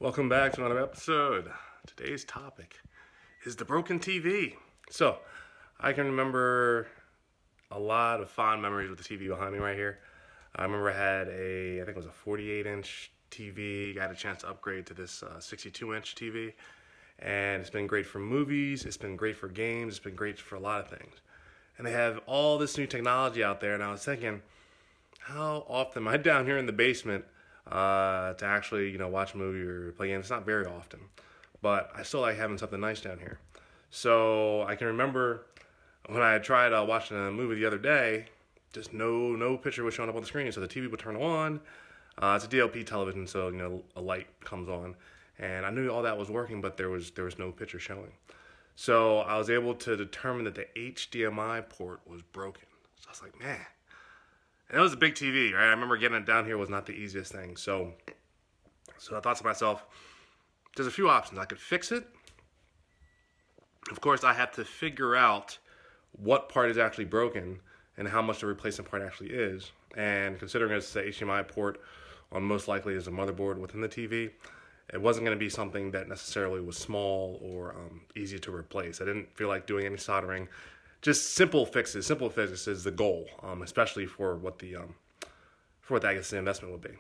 Welcome back to another episode. Today's topic is the broken TV. So, I can remember a lot of fond memories with the TV behind me right here. I remember I had I think it was a 48-inch TV. Got a chance to upgrade to this 62-inch TV. And it's been great for movies, it's been great for games, it's been great for a lot of things. And they have all this new technology out there, and I was thinking, how often am I down here in the basement to actually, watch a movie or play games? It's not very often, but I still like having something nice down here. So I can remember when I tried watching a movie the other day, just no picture was showing up on the screen. So the TV would turn on. It's a DLP television, so a light comes on, and I knew all that was working, but there was no picture showing. So I was able to determine that the HDMI port was broken. So I was like, man. And it was a big TV, right? I remember getting it down here was not the easiest thing. So I thought to myself, there's a few options. I could fix it. Of course, I have to figure out what part is actually broken and how much the replacement part actually is. And considering it's the HDMI port on most likely is a motherboard within the TV, it wasn't going to be something that necessarily was small or easy to replace. I didn't feel like doing any soldering. Just simple fixes. Simple fixes is the goal, especially for what I guess the investment would be.